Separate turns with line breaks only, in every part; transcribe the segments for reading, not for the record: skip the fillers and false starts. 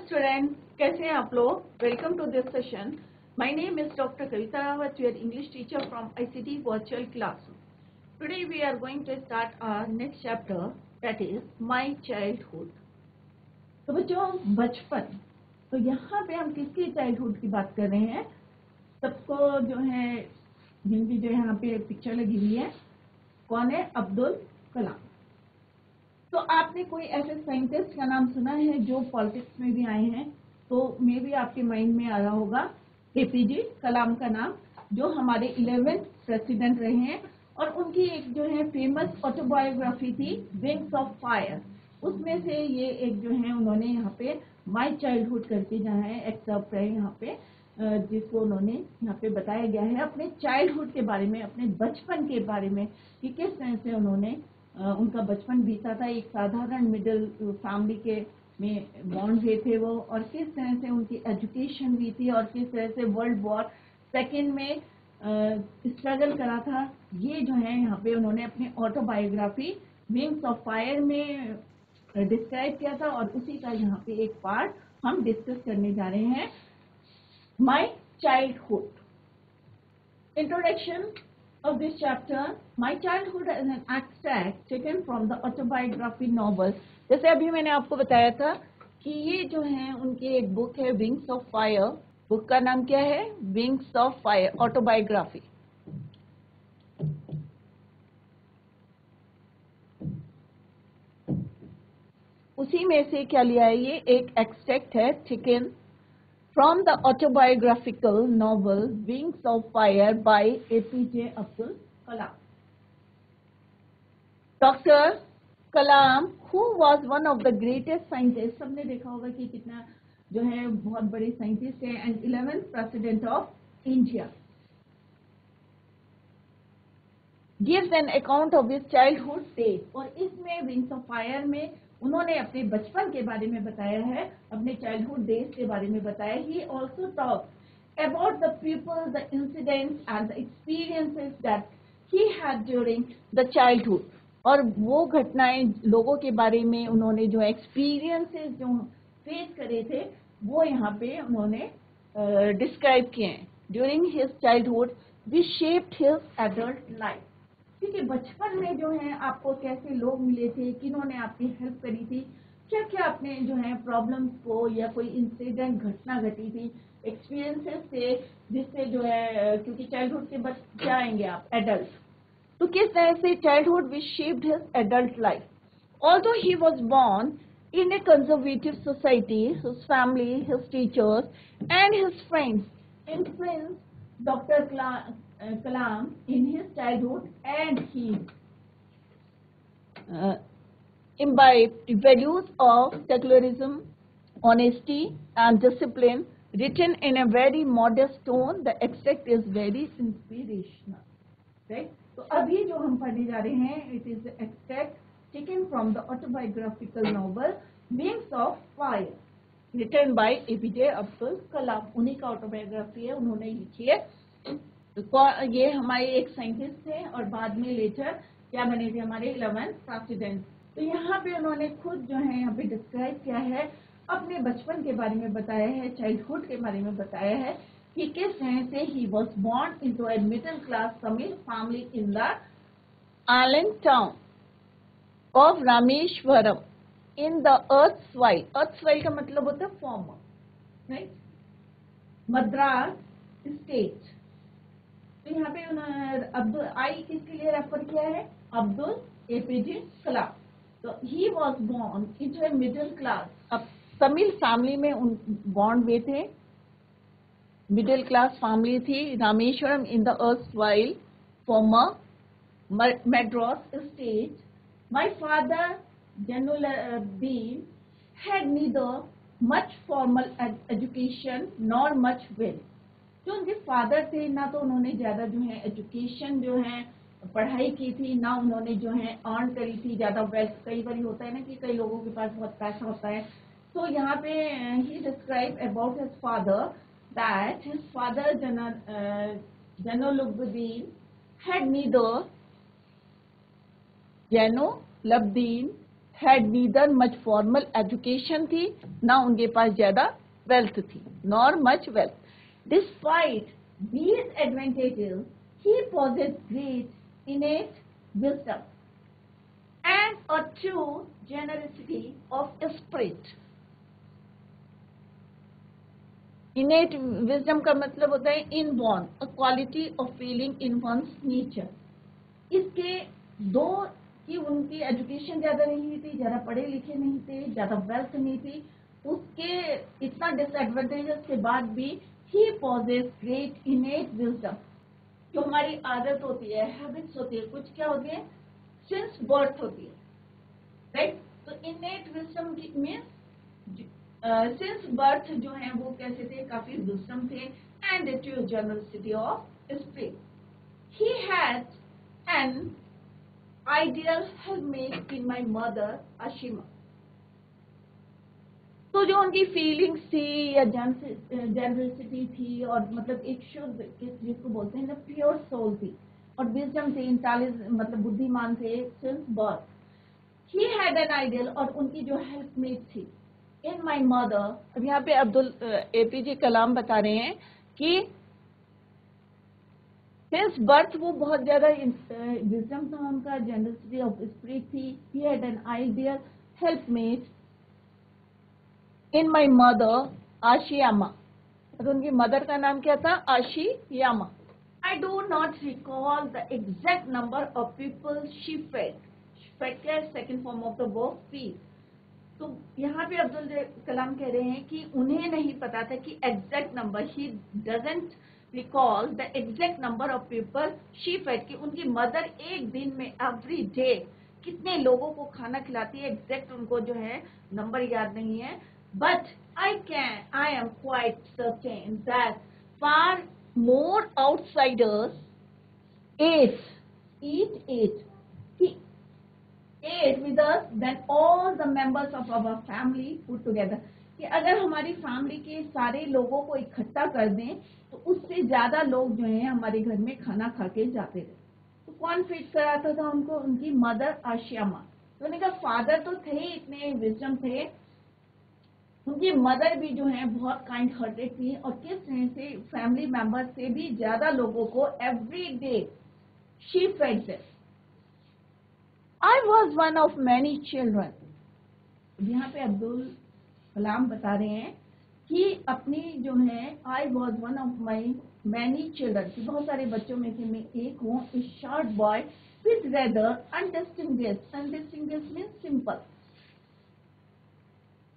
Student, कैसे हैं आप लोग। Welcome to this session. My name is doctor Kavita Rawat, your English teacher from ICT virtual classroom. Today we are going to start our next chapter, that is my childhood. तो बच्चों, बचपन, तो यहाँ पे हम किसकी चाइल्डहुड की बात कर रहे हैं। सबको जो है जिनकी जो यहाँ पे पिक्चर लगी हुई है, कौन है? अब्दुल कलाम। तो आपने कोई ऐसे साइंटिस्ट का नाम सुना है जो पॉलिटिक्स में भी आए हैं? तो मे भी आपके माइंड में आ रहा होगा एपीजे कलाम का नाम, जो हमारे 11th प्रेसिडेंट रहे हैं। और उनकी एक जो है फेमस ऑटोबायोग्राफी थी, विंग्स ऑफ फायर। उसमें से ये एक जो है उन्होंने यहाँ पे माय चाइल्डहुड करके जहाँ है एक्सेप्ट है यहाँ पे, जिसको उन्होंने यहाँ पे बताया गया है अपने चाइल्डहुड के बारे में, अपने बचपन के बारे में कि किस तरह से उन्होंने उनका बचपन बीता था। एक साधारण मिडिल फैमिली के में बॉर्न हुए थे वो, और किस तरह से उनकी एजुकेशन हुई थी और किस तरह से वर्ल्ड वॉर सेकेंड में स्ट्रगल करा था। ये जो है यहाँ पे उन्होंने अपनी ऑटोबायोग्राफी विंग्स ऑफ फायर में डिस्क्राइब किया था, और उसी का यहाँ पे एक पार्ट हम डिस्कस करने जा रहे हैं, my childhood. Introduction of this chapter, My Childhood is an extract taken from the autobiography novel। जैसे अभी मैंने आपको बताया था कि ये जो है उनकी एक बुक है विंग्स ऑफ फायर। बुक का नाम क्या है? Wings of fire, autobiography. उसी में से क्या लिया है? ये एक एक्सट्रैक्ट है taken from the autobiographical novel Wings of Fire by APJ Abdul Kalam। Dr. Kalam, who was one of the greatest scientists, सबने देखा होगा कि कितना जो है बहुत बड़े साइंटिस्ट है, and 11th president of India, gives an account of his childhood days। और इसमें विंग्स ऑफ फायर में उन्होंने अपने बचपन के बारे में बताया है, अपने चाइल्डहुड डेज के बारे में बताया। He also talk about the people, the incidents and the experiences that he had during the childhood. और वो घटनाएं, लोगों के बारे में उन्होंने जो एक्सपीरियंसेस जो फेस करे थे, वो यहाँ पे उन्होंने डिस्क्राइब किए हैं। During his childhood which shaped his adult life. ठीक है, बचपन में जो है आपको कैसे लोग मिले थे, किन्होंने आपकी हेल्प करी थी, क्या क्या आपने जो है प्रॉब्लम्स को या कोई इंसिडेंट घटना घटी थी, एक्सपीरियंसेस थे, जिससे जो है, क्योंकि चाइल्डहुड के बाद क्या आएंगे आप? एडल्ट। तो किस तरह से childhood which shaped his adult life. Although he was born in a conservative society, his family, his teachers and his friends influenced Dr. Kalam in his childhood, and he imbibed values of secularism, honesty and discipline, written in a very modest tone. The extract is very inspirational, right? तो अभी जो हम पढ़ने जा रहे हैं, it is the extract taken from the autobiographical novel Wings of Fire, written by APJ Abdul Kalam। उन्हीं का ऑटोबायोग्राफी है, उन्होंने लिखी है। तो ये हमारे एक साइंटिस्ट थे और बाद में लेटर क्या बने थे? हमारे 11th प्रेसिडेंट। तो यहाँ पे उन्होंने खुद जो है यहाँ पे डिस्क्राइब किया है, अपने बचपन के बारे में बताया है, चाइल्डहुड के बारे में बताया है कि किस तरह से he was born into a middle class Tamil family in the island town of Rameswaram in the erstwhile. Erstwhile का मतलब होता है फॉर्मर, राइट? मद्रास स्टेट। तो यहाँ पे उन्होंने अब्दुल आई किसके लिए रेफर किया है? अब्दुल एपीजे कलाम। तो ही was born into a middle class. अब तमिल फैमिली में बॉर्न हुए थे, मिडिल क्लास फैमिली थी, Rameswaram in the erstwhile former Madras state. My father Jainuddin had neither much formal education nor much wealth। जो उनके फादर थे, ना तो उन्होंने ज्यादा जो है एजुकेशन जो है पढ़ाई की थी, ना उन्होंने जो है अर्न करी थी ज्यादा वेल्थ। कई बार होता है ना कि कई लोगों के पास बहुत पैसा होता है। तो यहाँ पे ही describe about his father that his father Jainuddin had neither Jainuddin had neither much formal education थी, ना उनके पास ज्यादा wealth थी, nor much wealth. Despite these advantages, he possessed great innate wisdom and a true generosity of spirit. Innate wisdom का मतलब होता है inborn, a quality of feeling in one's nature. इसके दो कि उनकी एजुकेशन ज्यादा नहीं थी, ज्यादा पढ़े लिखे नहीं थे, ज्यादा वेल्थ नहीं थी, उसके इतना डिसएडवांटेजेस के बाद भी ही पॉजेस ग्रेट इनेट विजडम. जो हमारी आदत होती है, हैबिट्स होती है, कुछ क्या होती है, सिंस बर्थ होती है, राइट. तो इनेट विजडम की मीन्स सिंस बर्थ जो है वो कैसे थे, काफी विजडम थे, and true generosity of spirit. He had an ideal helpmate in my mother Ashima. तो जो उनकी फीलिंग्स थी या जनरसिटी थी और मतलब एक शुद्ध जिसको बोलते हैं ना प्योर सोल थी, और विजडम थे, इंटेलिजेंट मतलब बुद्धिमान थे since birth. He had an ideal, और उनकी जो हेल्पमेट थी इन माय मदर. अब यहाँ पे अब्दुल APJ कलाम बता रहे हैं कि सिंस बर्थ वो बहुत ज्यादा विजडम था उनका, जनरसिटी ऑफ स्पिरिट थी. He had an ideal helpmate in my mother Ashiamma. और उनकी मदर का नाम क्या था, Ashiamma. I do not recall the exact number of people she fed. Fed क्या है, second form of the verb feed. तो यहाँ पे अब्दुल कलाम कह रहे हैं कि उन्हें नहीं पता था कि exact number, he doesn't recall the exact number of people she fade, कि उनकी मदर एक दिन में एवरी डे कितने लोगों को खाना खिलाती है, एग्जैक्ट उनको जो है नंबर याद नहीं है. But I am quite certain that far more outsiders ate with us than all the members of our family put together. कि अगर हमारी फैमिली के सारे लोगों को इकट्ठा कर दें तो उससे ज्यादा लोग जो हैं हमारे घर में खाना खा के जाते थे. तो कौन फीड कराता था उनको, उनकी मदर आशियामा. तो उन्होंने कहा फादर तो थे ही इतने विजडम थे, उनकी मदर भी जो है बहुत काइंड हार्टेड थी, और किस तरह से फैमिली मेंबर से भी ज्यादा लोगों को every day she fed them. I was one of many children. यहाँ पे अब्दुल कलाम बता रहे हैं कि अपनी जो है I was one of my many children, कि बहुत सारे बच्चों में से मैं एक हूँ. A short boy with rather undistinguished means simple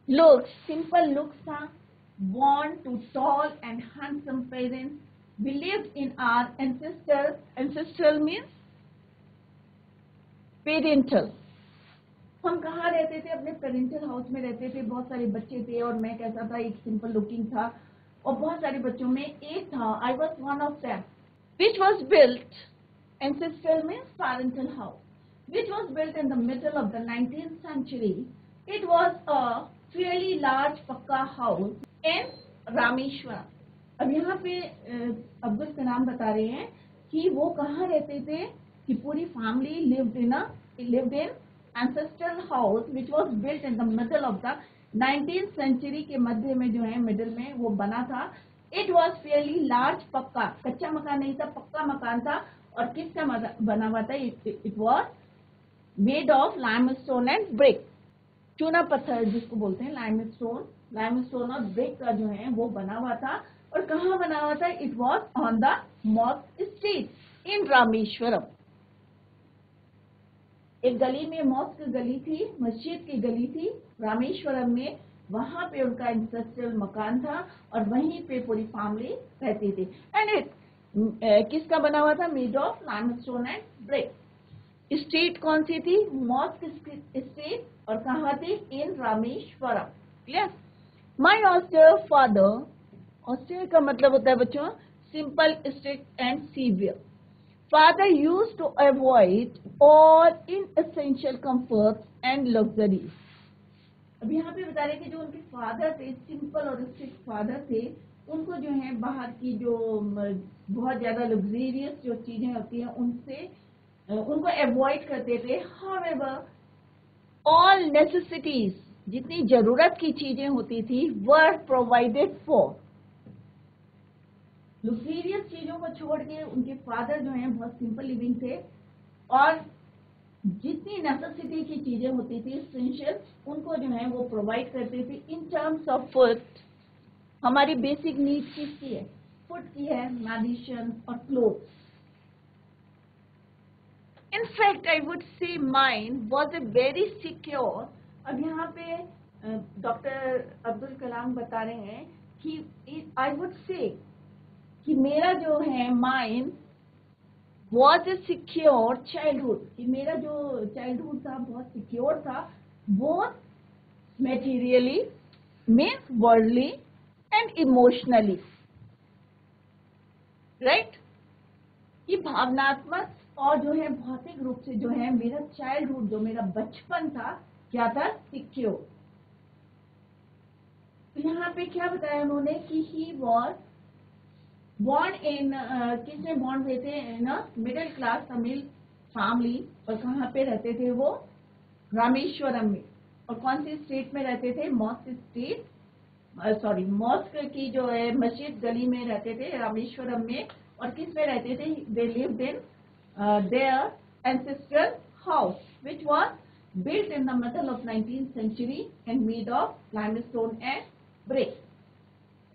looks, simple looks था, born to tall and handsome parents, believed in our ancestral means parental. हम कहाँ रहते थे, अपने पेरेंटल हाउस में रहते थे, बहुत सारे बच्चे थे, और मैं कैसा था, एक सिंपल लुकिंग था, और बहुत सारे बच्चों में एक था. I was one of them, which was built, ancestral means parental house, which was built in the middle of the 19th century. It was a fairly large पक्का हाउस इन रामेश्वरम. अब यहाँ पे अब्दुल कलाम बता रहे हैं कि वो कहाँ रहते थे, कि पूरी family lived in ancestral house which was built in the middle of the 19th century के मध्य में जो है मिडिल में वो बना था. It was fairly large, पक्का, कच्चा मकान नहीं था, पक्का मकान था. और किसका बना हुआ था, it was made of limestone and brick, चूना पत्थर जिसको बोलते हैं limestone और brick का जो है वो बना हुआ था. और कहाँ बना हुआ था, it was on the mosque street in Rameswaram. एक गली में मॉस्क गली थी, मस्जिद की गली थी रामेश्वरम में, वहां पे उनका इंसेस्ट्रल मकान था और वहीं पे पूरी फैमिली रहती थी. एंड इट किसका बना हुआ था, made of limestone and brick. Street कौन सी थी, मॉस्क स्ट्रीट, और कहाँ थी, इन रामेश्वरम. क्लियर. माई ऑस्टर फादर, ऑस्टर का मतलब होता है बच्चों simple, strict and severe. Father used to avoid all inessential comforts and luxuries. अब यहाँ पे बता रहे कि जो उनके फादर थे, सिंपल और स्ट्रिक्ट फादर थे, उनको जो है बाहर की जो बहुत ज्यादा लग्जरियस जो चीजें होती हैं उनसे उनको अवॉइड करते थे. However, ऑल नेसेसिटीज, जितनी जरूरत की चीजें होती थी, वर प्रोवाइडेड फॉर। लग्जरियस चीजों को छोड़ के उनके फादर जो हैं बहुत सिंपल लिविंग थे, और जितनी नेसेसिटी की चीजें होती थी, एसेंशियल, उनको जो है वो प्रोवाइड करते थे। इन टर्म्स ऑफ फूड, हमारी बेसिक नीड्स किसकी है? फूड की है, मेडिसिन और clothes. In fact, I would say mine was a very secure। अब यहाँ पे डॉक्टर अब्दुल कलाम बता रहे हैं कि I would say कि मेरा जो है mine was a secure childhood, कि मेरा जो चाइल्डहुड था बहुत सिक्योर था, both materially means worldly and emotionally, right. कि भावनात्मक और जो है भौतिक रूप से जो है मेरा चाइल्डहुड, जो मेरा बचपन था, क्या था? सिक्योर। तो यहाँ पे क्या बताया उन्होंने कि ही वॉज बॉर्न इन, किसने बॉर्न हुए थे? ना मिडिल क्लास तमिल फैमिली। और कहाँ पे रहते थे वो? रामेश्वरम में। और कौन सी स्टेट में रहते थे? मॉस्क स्टेट, सॉरी मॉस्क की जो है मस्जिद गली में रहते थे, रामेश्वरम में। और किस में रहते थे? They lived in their ancestral house which was built in the middle of 19th century and made of limestone and brick।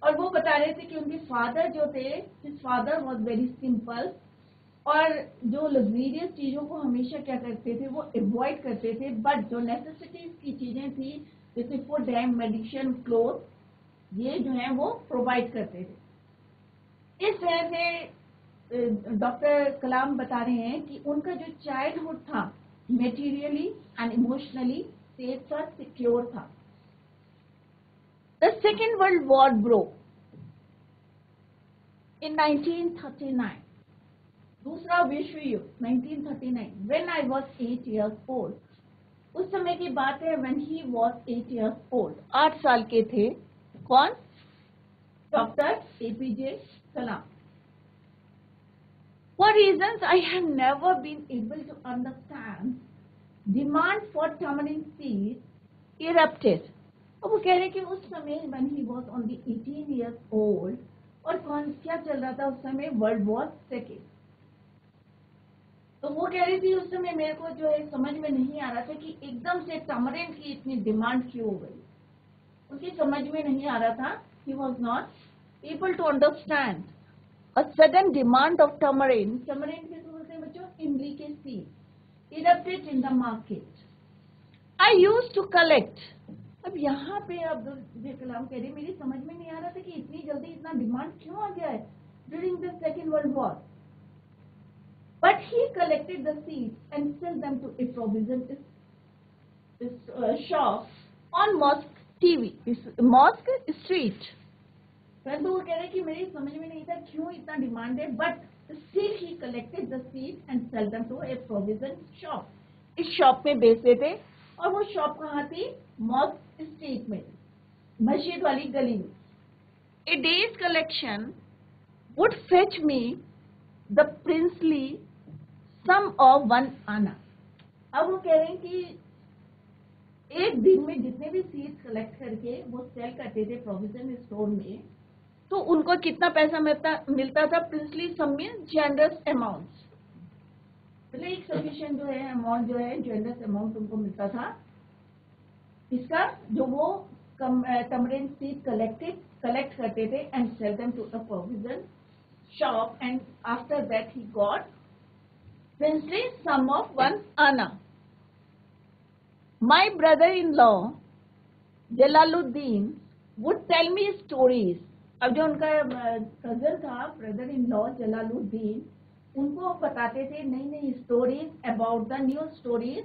और वो बता रहे थे कि उनके फादर जो थे, his father was very simple, और जो लग्जरियस चीजों को हमेशा क्या करते थे? वो अवॉइड करते थे। बट जो नेसेसिटीज की चीजें थी, जैसे फूड एंड मेडिसिन, क्लोथ, ये जो है वो प्रोवाइड करते थे। इस तरह से डॉक्टर कलाम बता रहे हैं कि उनका जो चाइल्डहुड था मेटीरियली एंड इमोशनली सेफ था, सिक्योर था। The Second World War broke in 1939। दूसरा विश्व युद्ध 1939। When I was 8 years old। उस समय की बात है when he was 8 years old। 8 साल के थे। कौन? Doctor APJ Kalam. For reasons I have never been able to understand, demand for tamarind seeds erupted। अब वो कह रहे कि उस समय when he was only 18 years old, और कौन क्या चल रहा था उस समय? World war second. तो वो कह रही थी उस समय मेरे को जो है समझ में नहीं आ रहा था कि एकदम से टमरिन की इतनी डिमांड क्यों हो गई। उनकी समझ में नहीं आ रहा था। He was not able to understand a sudden demand of tamarind। tamarind किसको बोलते हैं बच्चों? इमली के seed. erupted in the market। I used to collect। अब यहाँ पे अब्दुल कलाम कह रहे मेरी समझ में नहीं आ रहा था कि इतनी जल्दी इतना डिमांड क्यों आ गया है during the second world war. But he collected the seeds and sell them to a provision shop on Mosque TV, Mosque Street। परंतु वो कह रहे कि मेरी समझ में नहीं था क्यों इतना डिमांड है, but still he collected the seeds and sell them to a provision shop. इस शॉप में बेचते थे, और वो शॉप कहाँ थी? मॉस्क स्ट्रीट में, मस्जिद वाली गली में। A day's collection would fetch me the princely some of 1 anna. अब वो कह रहे हैं कि एक दिन में जितने भी सीड्स कलेक्ट करके वो सेल करते थे प्रोविजन स्टोर में, तो उनको कितना पैसा मिलता था? प्रिंसली सम मीन्स जनरस अमाउंट, मतलब एक सफिशिएंट जो है अमाउंट जो है जनरस अमाउंट उनको मिलता था। इसका जो वो टमरिन सीड कलेक्ट करते थे and sell them to the provision shop, and after that he got princely some of 1 anna. My brother-in-law Jalaluddin would tell me stories। अब जो उनका कजन था, ब्रदर इन लॉ जलालुद्दीन, उनको बताते थे नई नई stories about the new stories,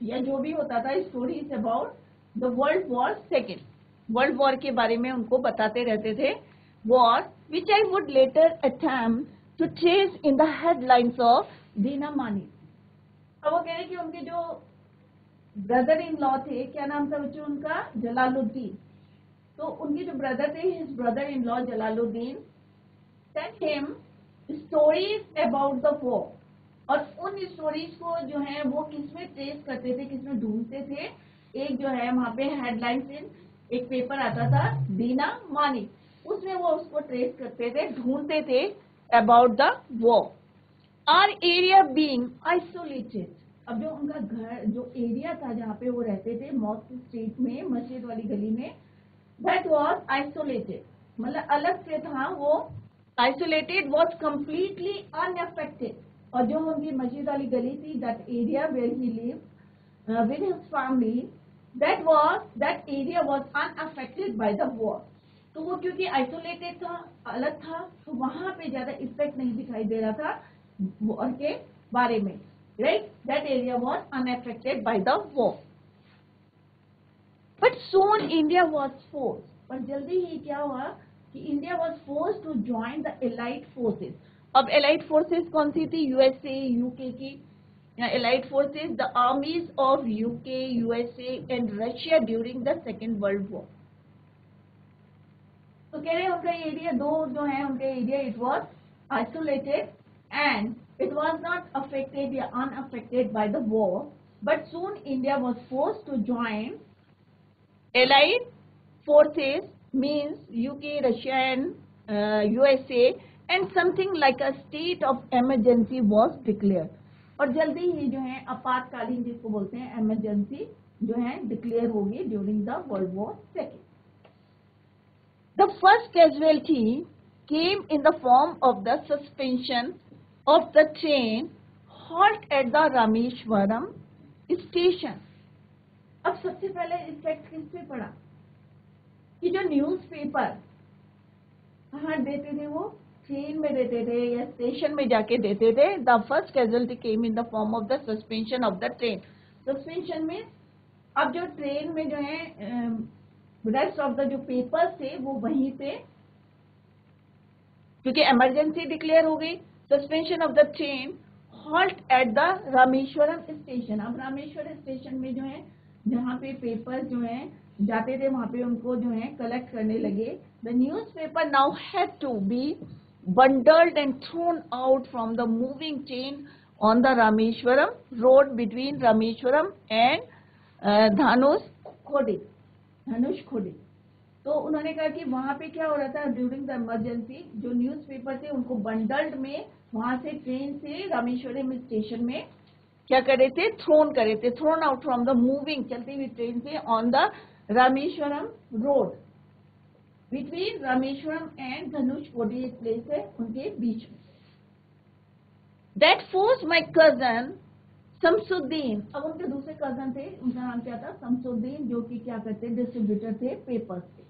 या जो भी होता था stories about the world war second. World war के बारे में उनको बताते रहते थे। War which I would later attempt to trace in the headlines of Dinamani. अब वो कह रहे कि उनके जो ब्रदर इन लॉ थे, क्या नाम था बच्चों उनका? जलालुद्दीन। तो उनके जो ब्रदर थे, his brother in law Jalaluddin, sent him stories about the war. और उन स्टोरीज को जो है वो किसमें ट्रेस करते थे, किसमें ढूंढते थे। एक जो है वहाँ पे हेडलाइंस इन एक पेपर आता था दीना मानी, उसमें वो उसको ट्रेस करते थे, ढूंढते थे about the war. Our area being isolated, अब जो उनका घर जो एरिया था जहाँ पे वो रहते थे मॉस्क स्ट्रीट में, मस्जिद वाली गली में, दैट वाज आइसोलेटेड, मतलब अलग से था वो। आइसोलेटेड वाज कंप्लीटली अनअफेक्टेड, और जो उनकी मस्जिद वाली गली थी, that area where he lived with his family, that area was unaffected by the war। तो वो क्योंकि आइसोलेटेड था, अलग था, तो वहां पे ज्यादा इफेक्ट नहीं दिखाई दे रहा था वॉर के बारे में, right. That area was unaffected by the war. But soon India was force, पर जल्दी ही क्या हुआ कि India was force to join the allied forces. अब एलाइड फोर्सेस कौन सी थी? यूएसए, यूके की allied forces, the armies of UK, USA and Russia during the second world war. तो कह रहे हैं उनका एरिया दो जो है उनका area it was isolated and it was not affected or unaffected by the war, but soon India was forced to join allied forces, means UK, Russia and USA, and something like a state of emergency was declared। और जल्दी ही जो है आपातकालीन जिसको बोलते हैं emergency जो है डिक्लेयर होगी during the world war second. The first casualty came in the form of the suspension of the train halt at the Rameshwaram station। अब सबसे पहले इफेक्ट किस पे पड़ा कि जो न्यूज़पेपर कहाँ देते थे, वो ट्रेन में देते थे या स्टेशन में जाके देते थे। The first casualty came in the form of the suspension of the train. Suspension में अब जो ट्रेन में जो है रेस्ट ऑफ द जो पेपर्स थे वो वहीं पे, क्योंकि इमरजेंसी डिक्लेयर हो गई। Suspension of the train halt eight the Rameswaram station. अब रामेश्वरम स्टेशन में जो है जहाँ पे पेपर जो है जाते थे वहां पे उनको जो है कलेक्ट करने लगे। The newspaper now had to be bundled and thrown out from the moving train on the Rameshwaram road between Rameshwaram and Dhanushkodi। तो उन्होंने कहा कि वहां पे क्या हो रहा था ड्यूरिंग द इमरजेंसी, जो न्यूज़पेपर थे उनको बंडल्ड में वहां से ट्रेन से रामेश्वरम स्टेशन में क्या कर रहे थे, थ्रोन कर रहे थे, thrown out from the moving चलती हुई ट्रेन से on the Rameswaram road between Rameswaram and Dhanushkodi, एक प्लेस है उनके बीच में। That force my cousin Shamsuddin, अब उनके दूसरे कजन थे, उनका नाम क्या था, शमसुद्दीन, जो कि क्या करते डिस्ट्रीब्यूटर थे पेपर्स के।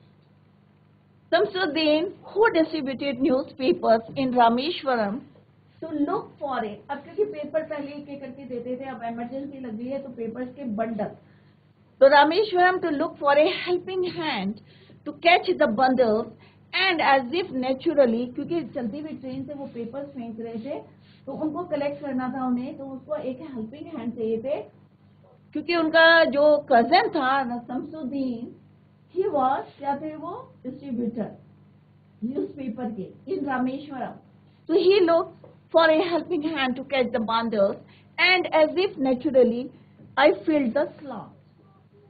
Shamsuddin who distributed newspapers in Rameshwaram to look for it। अब क्योंकि पेपर पहले एक करके देते थे, अब इमरजेंसी लग गई है तो पेपर्स के बंडल, तो Rameswaram to look for a helping hand to catch the bundles and as if naturally, क्योंकि चलती हुई ट्रेन से वो पेपर्स फेंक रहे थे तो उनको कलेक्ट करना था उन्हें, तो उसको एक हेल्पिंग हैंड चाहिए थे। क्योंकि उनका जो कजन था शमसुद्दीन, ही वाज क्या थे वो डिस्ट्रीब्यूटर न्यूज़पेपर के इन Rameswaram, so he looked for a helping hand to catch the bundles and as if naturally I filled the slots।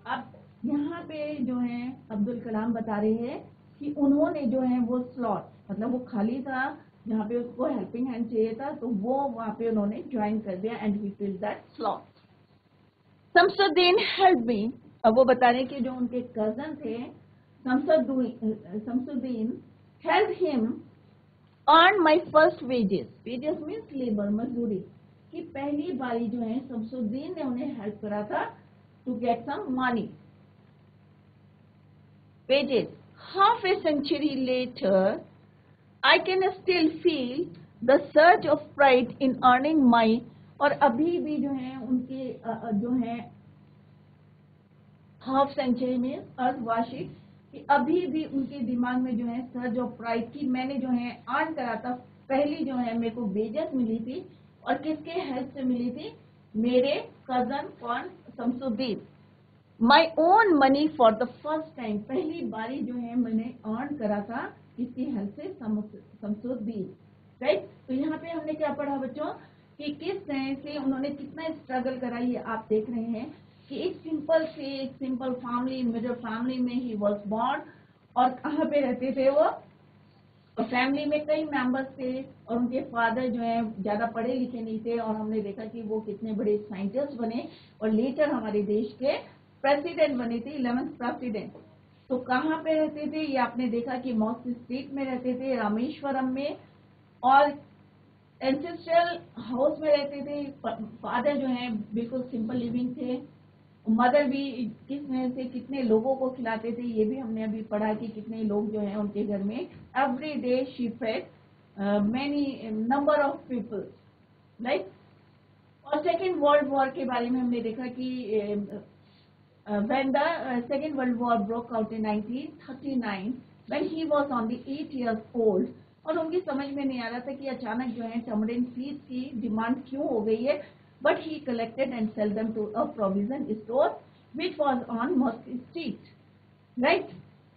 अब यहाँ पे जो है अब्दुल कलाम बता रहे हैं कि उन्होंने जो है वो स्लॉट मतलब वो खाली था जहाँ पे उसको हेल्पिंग हैंड चाहिए था, तो वो वहाँ पे उन्होंने ज्वाइन कर दिया and he field that slot. Shamsuddin help me, अब वो बता रहे कि जो उनके कजन थे Shamsuddin help him earn my first wages. Wages means labour, मजदूरी की पहली बारी जो है शमसुद्दीन ने उन्हें हेल्प करा था to get some money, wages. Half a century later I can still feel the surge of pride in earning my, और अभी भी जो है उनके जो है हाफ सेंचुरी में अर्धवार्षिक कि अभी भी उनके दिमाग में जो है सर्ज ऑफ प्राइड की मैंने जो है अर्न करा था, पहली जो है मेरे को वेजेस मिली थी और किसके हेल्प से मिली थी, मेरे कजन कौन, Shamsuddin. My own money for the first time, पहली बारी जो है मैंने अर्न करा था किसकी हेल्प से, शमसुद्दीन, राइट। तो यहाँ पे हमने क्या पढ़ा बच्चों कि किस तरह से उन्होंने कितना स्ट्रगल करा, ये आप देख रहे हैं कि एक सिंपल फैमिली, मिडिल फैमिली में ही वॉज बॉर्न। और कहाँ पे रहते थे वो, और फैमिली में कई मेंबर्स थे और उनके फादर जो है ज्यादा पढ़े लिखे नहीं थे, और हमने देखा कि वो कितने बड़े साइंटिस्ट बने और लेटर हमारे देश के प्रेसिडेंट बने थे, 11th प्रेसिडेंट। तो कहाँ पे रहते थे, ये आपने देखा कि मॉस्क स्ट्रीट में रहते थे, रामेश्वरम में, और एंसेस्ट्रल हाउस में रहते थे। फादर जो है बिल्कुल सिंपल लिविंग थे, मदर भी किस तरह से कितने लोगों को खिलाते थे, ये भी हमने अभी पढ़ा कि कितने लोग जो हैं उनके घर में every day she fed many number of people, right. और सेकेंड वर्ल्ड वॉर के बारे में हमने देखा कि when the second world war broke out in 1939, when he was only 8 years old, और उनकी समझ में नहीं आ रहा था कि अचानक जो है टमरिन सीड्स की डिमांड क्यों हो गई है, but he collected and sell them to a provision store which was on mosque street, right.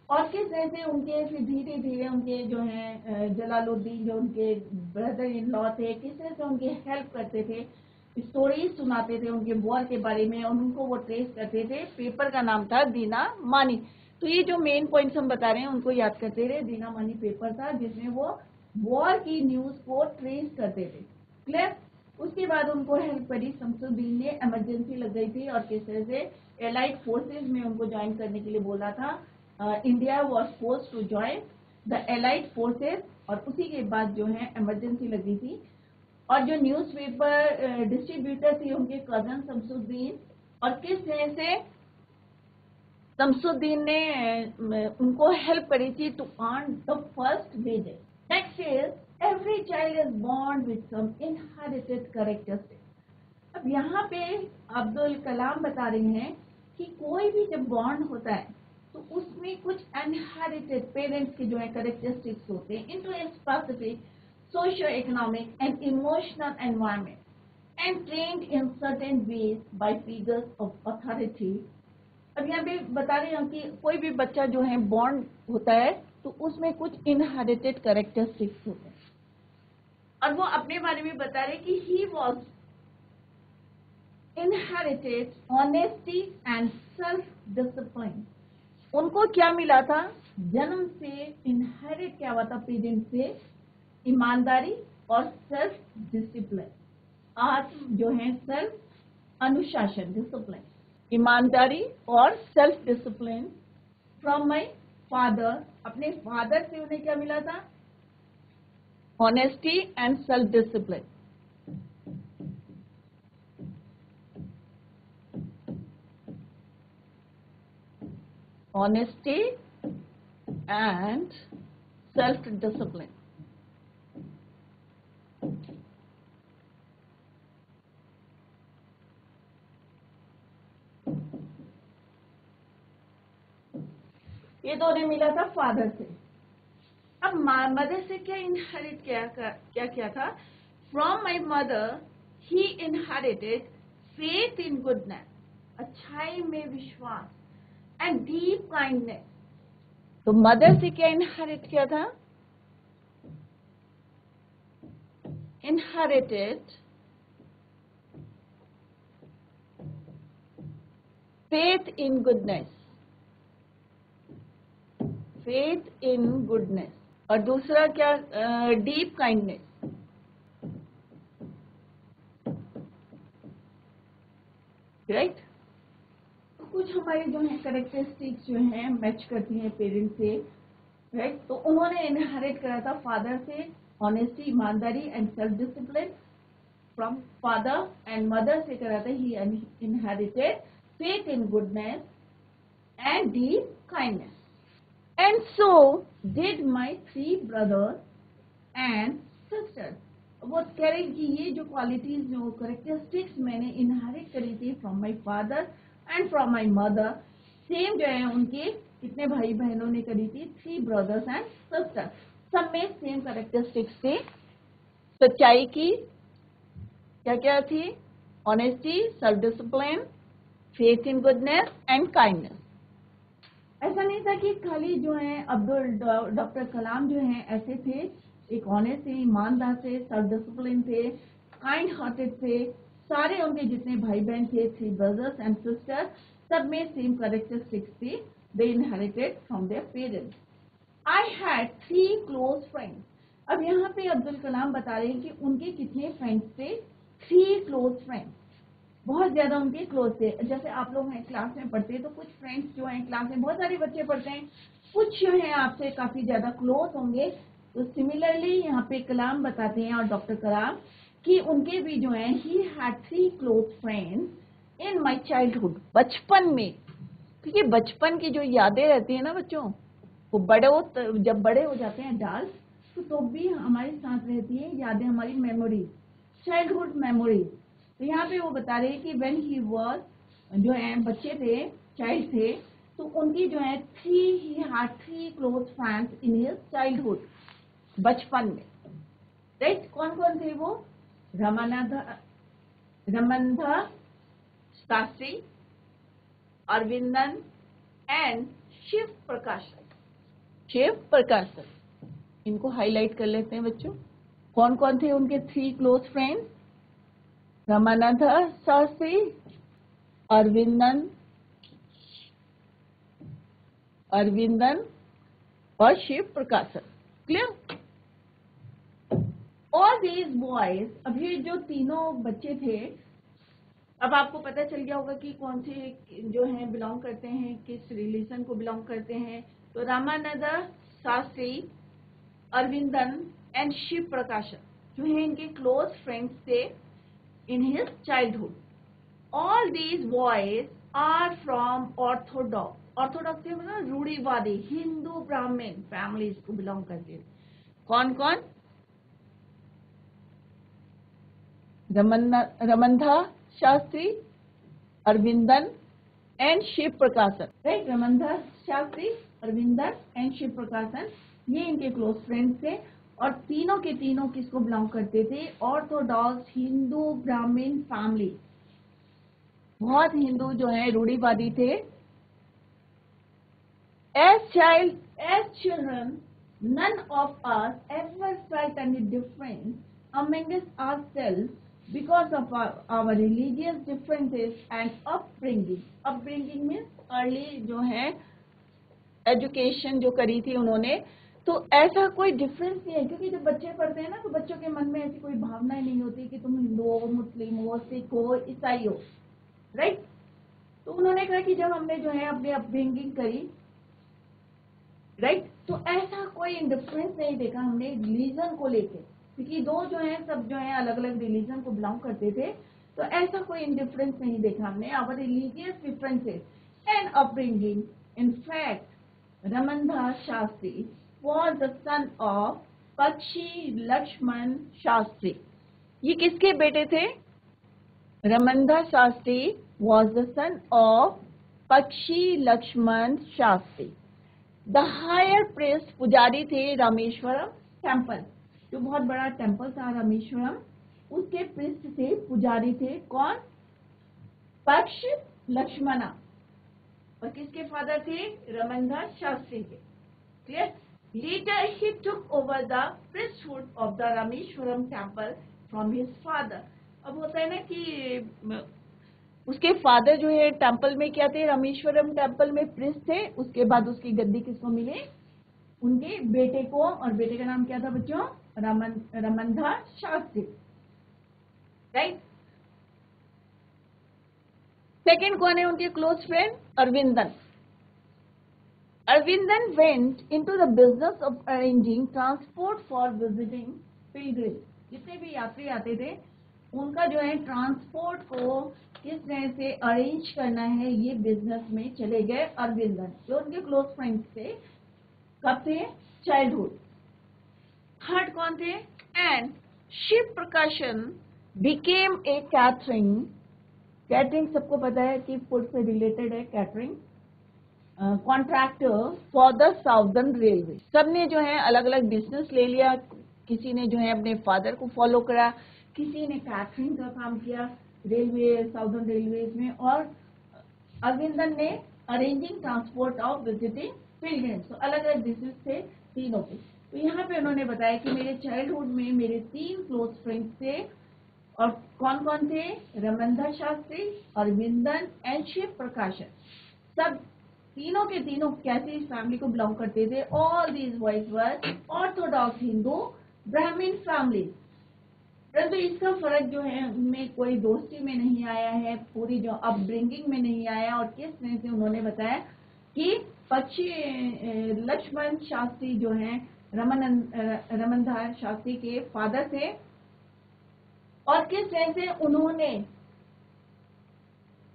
और किस तरह से उनके फिर धीरे धीरे उनके जो है जलालुद्दीन जो उनके ब्रदर इन लॉ थे, किस तरह से उनकी हेल्प करते थे, स्टोरीज सुनाते थे उनके वॉर के बारे में, और उनको वो ट्रेस करते थे। पेपर का नाम था दीना मानी। तो ये जो मेन पॉइंट्स हम बता रहे हैं उनको याद करते रहे। दीना मानी पेपर था जिसमें वो वॉर की न्यूज को ट्रेस करते थे, क्लियर। उसके बाद उनको हेल्प करी शमसुद्दीन ने, इमरजेंसी लग गई थी और किस तरह से एलाइड फोर्सेज में उनको ज्वाइन करने के लिए बोला था। India was force to join the allied forces, और उसी के बाद जो है इमरजेंसी लगी थी। और जो न्यूज़पेपर डिस्ट्रीब्यूटर थे उनके कजन शमसुद्दीन, और किस तरह से शमसुद्दीन ने उनको हेल्प करी थी to earn the first wages. Next is every child is born with some inherited characteristics. अब यहाँ पे अब्दुल कलाम बता रहे हैं कि कोई भी जब बॉर्न होता है तो उसमें कुछ इनहेरिटेड पेरेंट्स के जो है कैरेक्टरिस्टिक्स होते हैं into a specific socio-economic and emotional environment and trained in certain ways by figures of authority। अब यहाँ पे बता रहे हैं कि कोई भी बच्चा जो है बॉर्न होता है तो उसमें कुछ इनहेरिटेड कैरेक्टरिस्टिक्स होते हैं, और वो अपने बारे में बता रहे कि he was inherited honesty and self discipline. उनको क्या मिला था, जन्म से इनहेरिट क्या हुआ था पेरेंट्स से, ईमानदारी और सेल्फ डिसिप्लिन। आत्म जो है सेल्फ अनुशासन, डिसिप्लिन, ईमानदारी और self discipline from my father. अपने फादर से उन्हें क्या मिला था, honesty and self discipline. Honesty and self discipline. ये दोनों मिला था फादर से। अब मदर से क्या इनहेरिट क्या था, from my mother he inherited faith in goodness, अच्छाई में विश्वास, एंड डीप काइंडनेस। तो मदर से क्या इनहेरिट किया था, inherited faith in goodness, faith in goodness, और दूसरा क्या, डीप काइंडनेस। राइट। तो कुछ हमारे जो है कैरेक्टरिस्टिक्स जो हैं मैच करती हैं पेरेंट्स से, राइट। तो उन्होंने इनहेरिट करा था फादर से ऑनेस्टी, ईमानदारी and self discipline from father, and mother से करा था he inherited faith in goodness and deep kindness. And so did my 3 brothers and sisters। वो कह रहे कि ये जो क्वालिटीज जो कैरेक्टरिस्टिक्स मैंने इनहेरिट करी थी from my father and from my mother, same जो है उनके कितने भाई बहनों ने करी थी, 3 brothers and sisters, सब में सेम कैरेक्टरिस्टिक्स थे। सच्चाई की क्या क्या थी, honesty, self discipline, faith in goodness and kindness. ऐसा नहीं था कि खाली जो है डॉक्टर कलाम जो हैं ऐसे थे, एक ऑनेस्ट थे, ईमानदार थे, सेल्फ डिसिप्लिन थे, काइंड हार्टेड थे, सारे उनके जितने भाई बहन थे, 3 ब्रदर्स एंड सिस्टर्स, सब में सेम कैरेक्टरिस्टिक्स थी, they inherited from their parents. I had 3 close friends. अब यहाँ पे अब्दुल कलाम बता रहे हैं कि उनके कितने फ्रेंड्स थे, 3 क्लोज फ्रेंड्स, बहुत ज्यादा उनके क्लोज थे। जैसे आप लोग हैं क्लास में पढ़ते हैं तो कुछ फ्रेंड्स जो हैं क्लास में बहुत सारे बच्चे पढ़ते हैं, कुछ जो हैं आपसे काफी ज्यादा क्लोज होंगे। तो सिमिलरली यहाँ पे कलाम बताते हैं और डॉक्टर कलाम कि उनके भी जो हैं he had 3 close friends in my childhood, बचपन में, क्योंकि बचपन की जो यादें रहती है ना बच्चों, वो जब बड़े हो जाते हैं अडल्ट तो भी हमारे साथ रहती है यादें, हमारी मेमोरी, चाइल्डहुड मेमोरी। तो यहाँ पे वो बता रहे हैं कि व्हेन ही वाज, जो है बच्चे थे, चाइल्ड थे, तो उनकी जो है he had 3 close friends in his childhood, बचपन में। राइट, कौन कौन थे वो? रमनंद शास्त्री, अरविंदन एंड शिव प्रकाश। शिव प्रकाश, इनको हाईलाइट कर लेते हैं बच्चों। कौन कौन थे उनके 3 क्लोज फ्रेंड्स? रामानंद शास्त्री, अरविंदन और Shiv Prakash. Clear? All these boys, अब ये जो तीनों बच्चे थे, अब आपको पता चल गया होगा कि कौन से जो हैं बिलोंग करते हैं, किस रिलीजन को बिलोंग करते हैं। तो रामानंद शास्त्री, अरविंदन एंड शिव प्रकाश जो है इनके क्लोज फ्रेंड्स थे in his childhood. All these boys are from orthodox. Orthodox से मतलब रूढ़िवादी हिंदू ब्राह्मण फैमिलीज को बिलोंग करते हैं। कौन कौन? रमनंदा शास्त्री, अरविंदन एंड शिव प्रकाशन। राइट, रमनंदा शास्त्री, अरविंदन एंड शिव प्रकाशन, ये इनके क्लोज फ्रेंड्स थे। और तीनों के तीनों किसको बिलोंग करते थे? ऑर्थोडॉक्स हिंदू ब्राह्मण फैमिली, बहुत हिंदू जो है रूढ़िवादी थे। As children, none of us ever felt any difference among ourselves because of our religious differences and upbringing. Upbringing means early जो है एजुकेशन जो करी थी उन्होंने, तो ऐसा कोई डिफरेंस नहीं है। क्योंकि जब बच्चे पढ़ते हैं ना तो बच्चों के मन में ऐसी कोई भावनाएं नहीं होती कि तुम हिंदू हो, मुस्लिम हो, सिख हो, ईसाई हो। राइट, तो उन्होंने कहा कि जब हमने जो है अपनी अपब्रिंगिंग करी, राइट, तो ऐसा कोई डिफरेंस नहीं देखा हमने रिलीजन को लेके, क्योंकि दो जो है सब जो है अलग अलग रिलीजन को बिलोंग करते थे, तो ऐसा कोई इंडिफरेंस नहीं देखा हमने। Our religious differences and upbringing, in fact Ramandas Shastri was the son of पक्षी लक्ष्मण शास्त्री। ये किसके बेटे थे? रमनदास Shastri was the son of पक्षी Lakshman Shastri. The higher priest, पुजारी थे रामेश्वरम टेम्पल, जो बहुत बड़ा टेम्पल था रामेश्वरम, उसके प्रिस्ट थे, पुजारी थे। कौन? पक्ष लक्ष्मणा। और किसके फादर थे? रमनदास शास्त्री के। Clear? Later he took over the priesthood of the Rameshwaram temple from his father. अब होता है ना कि उसके फादर जो है टेम्पल में क्या थे? रामेश्वरम टेम्पल में प्रिस्ट थे। उसके बाद उसकी गद्दी किसको मिले? उनके बेटे को, और बेटे का नाम क्या था बच्चों? रमनदास शास्त्री। राइट, सेकेंड कौन है उनके close friend? Aravindan. Arvindan went into the business of arranging transport for visiting pilgrims. जितने भी यात्री आते थे उनका जो है ट्रांसपोर्ट को किस तरह से अरेंज करना है, ये बिजनेस में चले गए अरविंदन, जो उनके क्लोज फ्रेंड्स थे। कब थे? चाइल्डहुड। थर्ड कौन थे? एंड शिव प्रकाशन बिकेम ए कैटरिंग। कैटरिंग सबको पता है कि फूड से रिलेटेड है catering. Contractor for the southern railway. सबने जो है अलग अलग बिजनेस ले लिया। किसी ने जो है अपने फादर को फॉलो करा, किसी ने कैटरिंग का काम किया रेलवे, साउदर्न रेलवेज में, और अरविंदन ने arranging transport of visiting pilgrims. तो अलग अलग बिजनेस थे तीनों के। तो यहाँ पे उन्होंने बताया कि मेरे चाइल्डहुड में मेरे 3 क्लोज फ्रेंड्स थे, और कौन कौन थे? रमनदास शास्त्री, अरविंदन एंड शिव प्रकाशन। सब तीनों के तीनों कैसी फैमिली को बिलोंग करते थे? All these boys were Orthodox Hindu ब्राह्मण फैमिली। परंतु इसका फर्क जो है उनमें कोई दोस्ती में नहीं आया है, पूरी जो अपब्रिंगिंग में नहीं आया। और किस तरह से उन्होंने बताया कि लक्ष्मण शास्त्री जो हैं रमनदास शास्त्री के फादर थे, और किस तरह से उन्होंने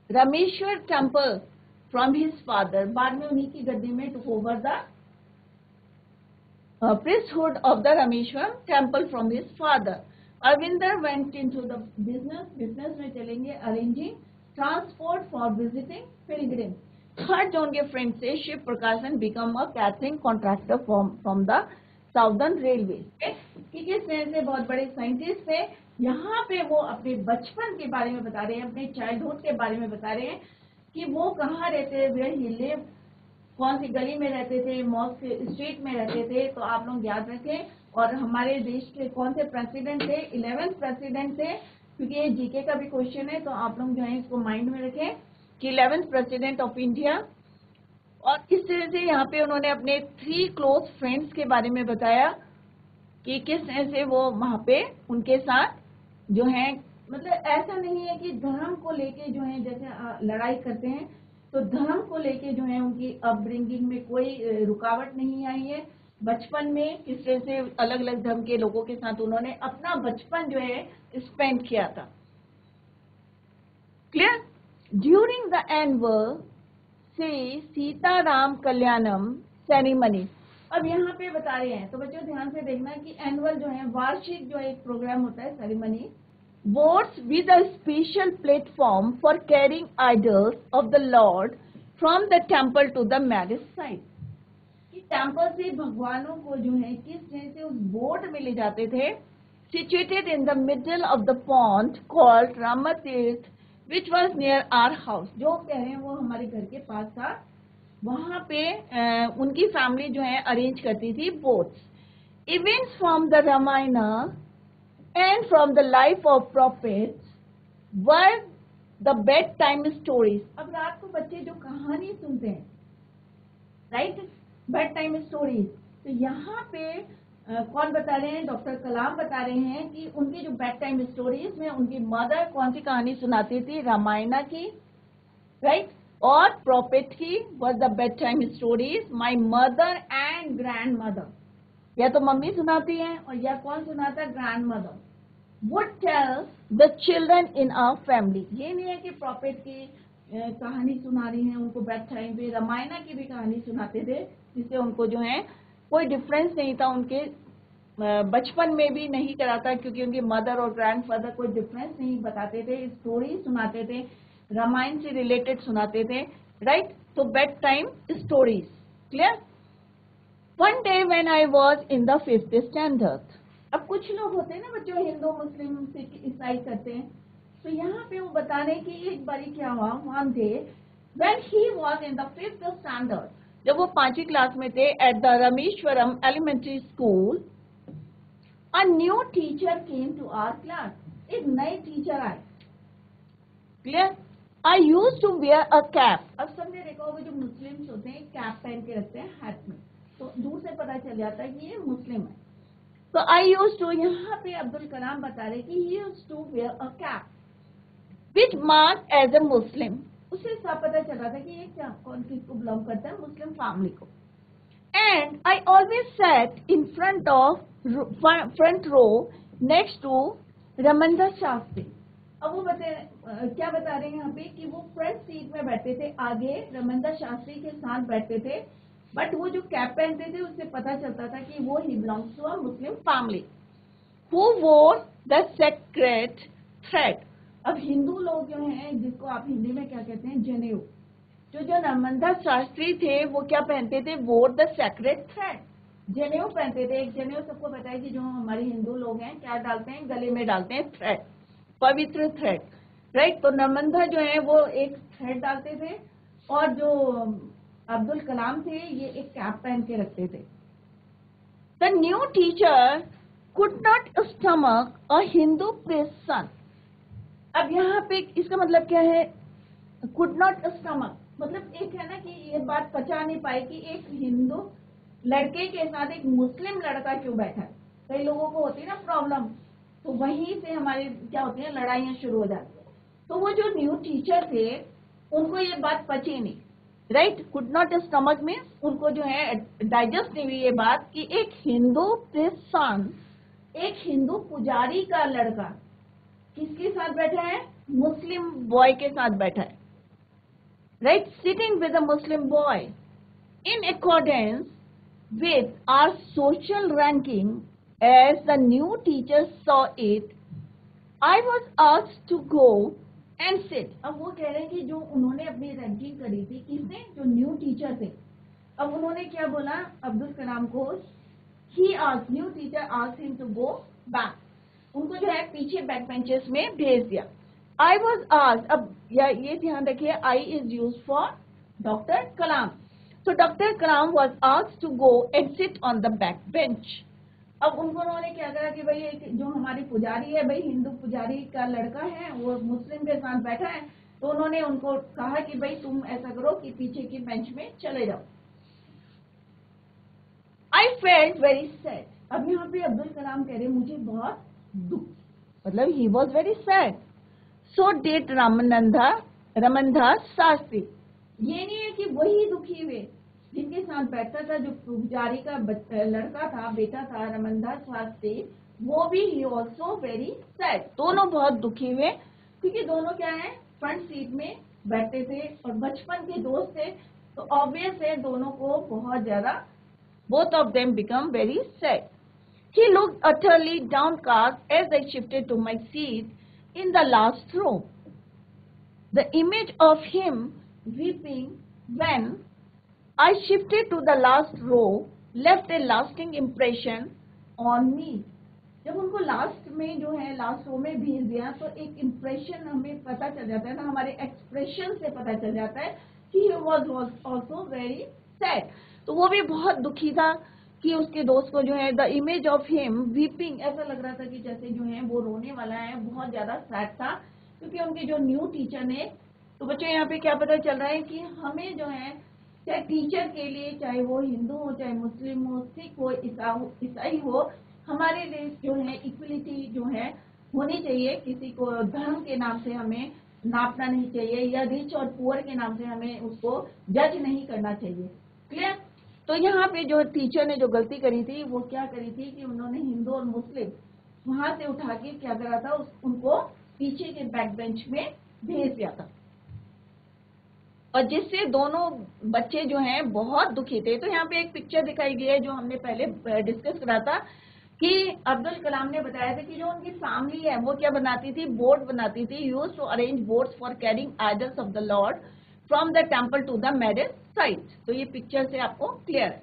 Rameshwar temple from his father, बाद में उन्हीं की गद्दी में took over the priesthood of the Rameshwaram temple from his father. Arvinder went into the business में चलेंगे, arranging transport for visiting pilgrims. Third जो उनके फ्रेंड से शिव प्रकाशन become a catering contractor from the southern railways. कि किस तरह से बहुत बड़े साइंटिस्ट थे। यहाँ पे वो अपने बचपन के बारे में बता रहे हैं, अपने चाइल्डहुड के बारे में बता रहे हैं कि वो कहाँ रहते थे, where he lived, कौन सी गली में रहते थे, मॉस्क स्ट्रीट में रहते थे। तो आप लोग याद रखें। और हमारे देश के कौन से प्रेसिडेंट थे? 11 प्रेसिडेंट थे, क्योंकि ये जीके का भी क्वेश्चन है, तो आप लोग जो है इसको माइंड में रखें कि 11 प्रेसिडेंट ऑफ इंडिया। और इस तरह से यहाँ पे उन्होंने अपने 3 क्लोज फ्रेंड्स के बारे में बताया कि किस तरह से वो वहाँ पे उनके साथ जो है, मतलब ऐसा नहीं है कि धर्म को लेके जो है जैसे लड़ाई करते हैं, तो धर्म को लेके जो है उनकी अपब्रिंगिंग में कोई रुकावट नहीं आई है। बचपन में किस तरह से अलग अलग धर्म के लोगों के साथ उन्होंने अपना बचपन जो है स्पेंड किया था। क्लियर? ड्यूरिंग द एनुअल से सीताराम कल्याणम सेरेमनी। अब यहाँ पे बता रहे हैं, तो बच्चों ध्यान से देखना कि एनुअल जो है वार्षिक जो एक प्रोग्राम होता है, ceremony, boats with a special platform for carrying idols of the Lord from the temple to the marriage site. कि टेम्पल से भगवानों को जो है किस तरह से उस बोट में ले जाते थे, situated in the middle of the pond called Ramatirth, which was near our house. जो कह रहे हैं वो हमारे घर के पास था। वहाँ पे उनकी फैमिली जो है अरेंज करती थी boats. Events from the Ramayana and from the life of prophets were the bedtime stories. अब रात को बच्चे जो कहानी सुनते हैं, राइट, बेड टाइम स्टोरीज। तो यहाँ पे कौन बता रहे हैं? डॉक्टर कलाम बता रहे हैं कि उनकी जो बेड टाइम स्टोरीज में उनकी मदर कौन सी कहानी सुनाती थी? रामायणा की, राइट, और प्रॉफिट की was the bedtime stories. My mother and grandmother, या तो मम्मी सुनाती हैं और या कौन सुनाता है? Grand mother would tell the children in our family. ये नहीं है कि प्रॉफिट की कहानी सुना रही हैं उनको बेड टाइम पे, रामायणा की भी कहानी सुनाते थे, जिससे उनको जो है कोई डिफरेंस नहीं था, उनके बचपन में भी नहीं कराता, क्योंकि उनके मदर और ग्रैंडफादर कोई डिफरेंस नहीं बताते थे, स्टोरी सुनाते थे, रामायण से रिलेटेड सुनाते थे, राइट। तो bed time stories, clear. One day when I was in the 5th standard. अब कुछ लोग होते हैं ना बच्चों, हिंदू मुस्लिम सिख ईसाई करते हैं, तो यहाँ पे वो बता रहे कि एक बारी क्या हुआ, one day when he was in the 5th standard, जब वो 5वीं क्लास में थे, at the Rameswaram elementary school, a new teacher came to our class. एक नए टीचर आए, clear. I used to wear a cap. अब सबने देखा होगा जो मुस्लिम्स होते हैं कैप पहन के रखते हैं हैट में, तो दूर से पता चल जाता है कि ये मुस्लिम है। तो आई यूज्ड टू, यहाँ पे अब्दुल कलाम बता रहे कि he used to wear a cap which marked as a Muslim. उससे साफ पता चल रहा था कि ये क्या, कौन किसको बिलोंग करता है, मुस्लिम फैमिली को। And I always sat in front row next to Ramandas Shastri. अब वो क्या बता रहे हैं यहाँ पे कि वो फ्रंट सीट में बैठते थे, आगे रमनदास शास्त्री के साथ बैठते थे, बट वो जो कैप पहनते थे उससे पता चलता था कि वो he belongs to a Muslim family who wore the sacred thread. अब हिंदू लोग जो हैं, जिसको आप हिंदी में क्या कहते हैं, जनेऊ, जो रमनदास शास्त्री थे वो क्या पहनते थे, वोर द सेक्रेट थ्रेड, जनेऊ पहनते थे। एक जनेऊ सबको पता है कि जो हमारे हिंदू लोग हैं क्या डालते हैं, गले में डालते हैं थ्रेड, पवित्र थ्रेड, राइट। तो नर्मदा जो है वो एक थ्रेड डालते थे, और जो अब्दुल कलाम थे ये एक कैप पहन के रखते थे। The new teacher could not stomach a Hindu priest son. अब यहाँ पे इसका मतलब क्या है, कुड नॉट स्टमक, मतलब एक है ना कि ये बात पचा नहीं पाई कि एक हिंदू लड़के के साथ एक मुस्लिम लड़का क्यों बैठा है। कई लोगों को होती है ना प्रॉब्लम, तो वहीं से हमारी क्या होती है, लड़ाइयाँ शुरू हो जाती है। तो वो जो न्यू टीचर थे उनको ये बात पची नहीं, right. Could not stomach means उनको जो है डाइजेस्ट नहीं हुई ये बात कि एक हिंदू सन, एक हिंदू पुजारी का लड़का किसके साथ बैठा है, मुस्लिम बॉय के साथ बैठा है, right, sitting with a Muslim boy in accordance with our social ranking as the new teacher saw it. I was asked to go and sit. अब वो कह रहे हैं कि जो उन्होंने अपनी रैंकिंग करी थी, किसने, जो न्यू टीचर थे, अब उन्होंने क्या बोला अब्दुल कलाम को, he asked, new teacher asked him to go back, उनको जो है पीछे बैक बेंचेस में भेज दिया। I was asked, अब ये ध्यान रखिए, I is used for doctor Kalam. So Dr. Kalam was asked to go and sit on the back bench. अब उन्होंने क्या करा कि भाई एक जो हमारी पुजारी है, भाई हिंदू पुजारी का लड़का है, वो मुस्लिम के साथ बैठा है, तो उन्होंने उनको कहा कि भाई तुम ऐसा करो कि पीछे की बेंच में चले जाओ। I felt very sad. अब यहाँ पे अब्दुल कलाम कह रहे मुझे बहुत दुख, मतलब he was very sad. So did Ramdas Shastri. ये नहीं है कि वही दुखी हुए जिनके साथ बैठता था, जो पुजारी का लड़का था, बेटा था रामदास शास्त्री, वो भी ही ऑल्सो वेरी सैड। दोनों बहुत दुखी हुए क्योंकि दोनों क्या है, फ्रंट सीट में बैठते थे और बचपन के दोस्त थे, तो ऑब्वियस है दोनों को बहुत ज्यादा, both of them become very sad. He looked utterly downcast as I shifted to my seat in the last row. The image of him weeping when I shifted to the last row left a lasting impression on me. जब उनको last में जो है last row में भेज दिया तो एक इम्प्रेशन हमें पता चल जाता है ना, हमारे एक्सप्रेशन से पता चल जाता है कि he was also very sad. तो वो भी बहुत दुखी था कि उसके दोस्त को जो है the image of him weeping, ऐसा लग रहा था कि जैसे जो है वो रोने वाला है, बहुत ज्यादा सैड था क्योंकि उनके जो न्यू टीचर ने। तो बच्चों यहाँ पे क्या पता चल रहा है कि हमें जो है चाहे टीचर के लिए, चाहे वो हिंदू हो, चाहे मुस्लिम हो, सिख हो, ईसाई हो, हमारे लिए जो है इक्वलिटी जो है होनी चाहिए। किसी को धर्म के नाम से हमें नापना नहीं चाहिए या रिच और पुअर के नाम से हमें उसको जज नहीं करना चाहिए। क्लियर। तो यहाँ पे जो टीचर ने जो गलती करी थी वो क्या करी थी कि उन्होंने हिंदू और मुस्लिम वहां से उठा के क्या करा था, उनको पीछे के बैक बेंच में भेज दिया था, और जिससे दोनों बच्चे जो हैं बहुत दुखी थे। तो यहाँ पे एक पिक्चर दिखाई गई है जो हमने पहले डिस्कस करा था कि अब्दुल कलाम ने बताया था कि जो उनकी फैमिली है वो क्या बनाती थी, बोर्ड बनाती थी, use to arrange boards for carrying idols of the lord from the temple to the marriage site. तो ये पिक्चर से आपको क्लियर है।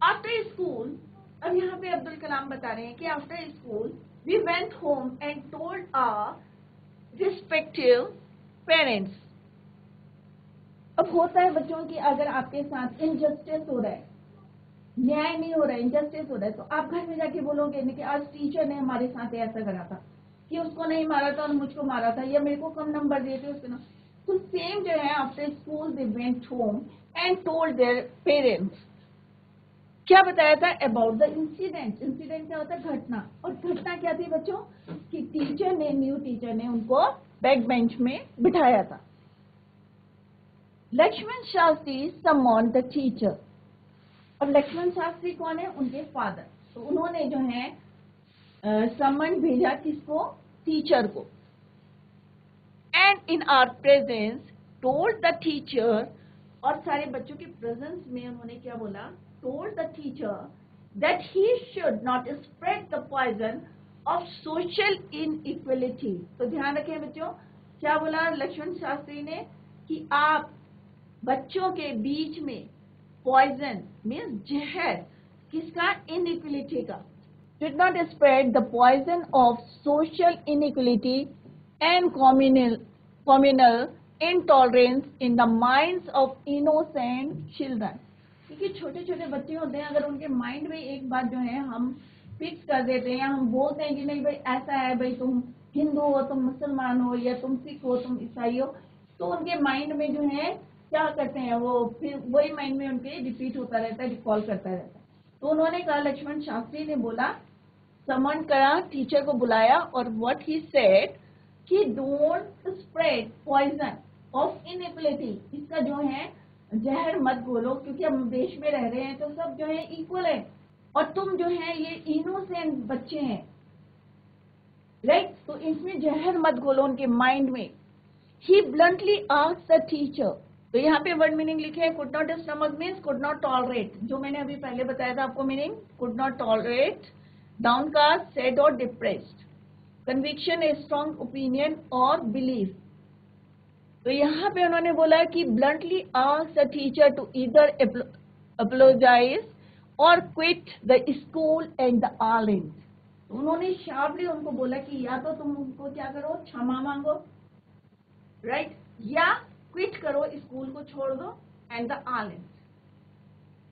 आफ्टर स्कूल, अब यहाँ पे अब्दुल कलाम बता रहे हैं कि after school we went home and told our respective parents. अब होता है बच्चों की अगर आपके साथ इनजस्टिस हो रहा है, न्याय नहीं हो रहा है, इनजस्टिस हो रहा है, तो आप घर में जाके बोलोगे नहीं कि आज टीचर ने हमारे साथ ऐसा करा था कि उसको नहीं मारा था और मुझको मारा था, या मेरे को कम नंबर दिए थे उसको। तो सेम जो है after school they went home and told their parents. क्या बताया था अबाउट द इंसिडेंट। इंसिडेंट क्या होता है, घटना। और घटना क्या थी बच्चों कि टीचर ने, न्यू टीचर ने उनको बैक बेंच में बिठाया था। Lakshman Shastri summon the teacher. और लक्ष्मण शास्त्री कौन है, उनके फादर। तो उन्होंने जो है समन भेजा किसको, टीचर को। And in our presence told the teacher, और सारे बच्चों के प्रेजेंस में उन्होंने क्या बोला, told the teacher that he should not spread the poison of social inequality. तो ध्यान रखें बच्चों, क्या बोला लक्ष्मण शास्त्री ने कि आप बच्चों के बीच में पॉइजन मीन्स जहर, किसका, इनइक्वलिटी का, did not spread the poison of social inequality and communal intolerance in the minds of innocent children। क्योंकि छोटे छोटे बच्चे होते हैं, अगर उनके माइंड में एक बात जो है हम फिक्स कर देते हैं या हम बोलते हैं कि नहीं भाई ऐसा है, भाई तुम हिंदू हो, तुम मुसलमान हो, या तुम सिख हो, तुम ईसाई हो, तो उनके माइंड में जो है क्या करते हैं वो, फिर वही माइंड में उनके रिपीट होता रहता है, रिकॉल करता रहता है। तो उन्होंने कहा, लक्ष्मण शास्त्री ने बोला, समन करा, टीचर को बुलाया, और व्हाट ही सेड कि don't spread poison of inequality, इसका जो है जहर मत घोलो, क्योंकि हम देश में रह रहे हैं तो सब जो है इक्वल है, और तुम जो है ये इनोसेंट बच्चे हैं, राइट? तो इसमें जहर मत घोलो उनके माइंड में। He bluntly asked the teacher, तो यहाँ पे वर्ड मीनिंग लिखे हैं, could not stomach means could not tolerate, जो मैंने अभी पहले बताया था आपको meaning, could not tolerate, downcast, sad और depressed, conviction, a strong opinion और बिलीफ। तो यहाँ पे उन्होंने बोला कि bluntly asked the teacher to either apologise or quit the school and the island. उन्होंने शार्पली उनको बोला कि या तो तुम उनको क्या करो, क्षमा मांगो, राइट, या क्विट करो, स्कूल को छोड़ दो, एंड द आइलैंड,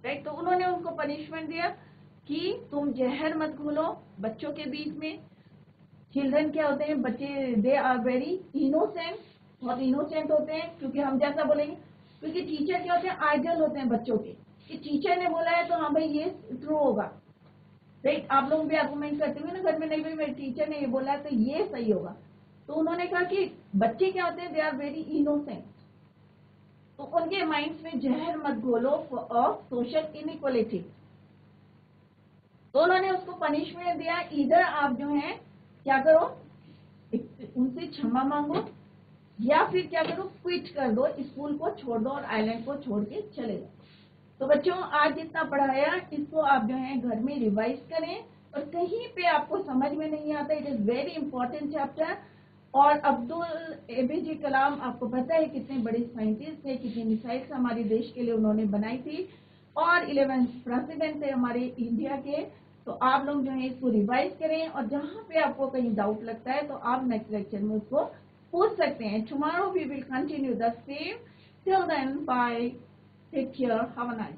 राइट। तो उन्होंने उनको पनिशमेंट दिया कि तुम जहर मत घोलो बच्चों के बीच में। चिल्ड्रन क्या होते हैं, बच्चे, दे आर वेरी इनोसेंट, बहुत इनोसेंट होते हैं, क्योंकि हम जैसा बोलेंगे, क्योंकि टीचर क्या होते हैं, आइडियल होते हैं बच्चों के, कि टीचर ने बोला है तो हाँ भाई ये ट्रू होगा, राइट। आप लोग भी आर्गुमेंट करते हुए ना घर में, नहीं भाई मेरे टीचर ने ये बोला है तो ये सही होगा। तो उन्होंने कहा कि बच्चे क्या होते हैं, दे आर वेरी इनोसेंट, तो उनके माइंड्स में जहर मत घोलो ऑफ सोशल इनइक्वालिटी। तो उन्होंने उसको पनिशमेंट दिया, इधर आप जो है क्या करो, उनसे क्षमा मांगो, या फिर क्या करो, क्विट कर दो, स्कूल को छोड़ दो और आइलैंड को छोड़ के चले जाओ। तो बच्चों, आज जितना पढ़ाया इसको आप जो है घर में रिवाइज करें, और कहीं पे आपको समझ में नहीं आता, it is very important chapter. और अब्दुल एपीजे कलाम, आपको पता है कितने बड़े साइंटिस्ट थे, कितनी मिसाइल्स हमारे देश के लिए उन्होंने बनाई थी, और 11 प्रेसिडेंट थे हमारे इंडिया के। तो आप लोग जो है इसको रिवाइज करें, और जहाँ पे आपको कहीं डाउट लगता है तो आप नेक्स्ट लेक्चर में उसको पूछ सकते हैं। Tomorrow we will continue the same, till then bye, take care, have a nice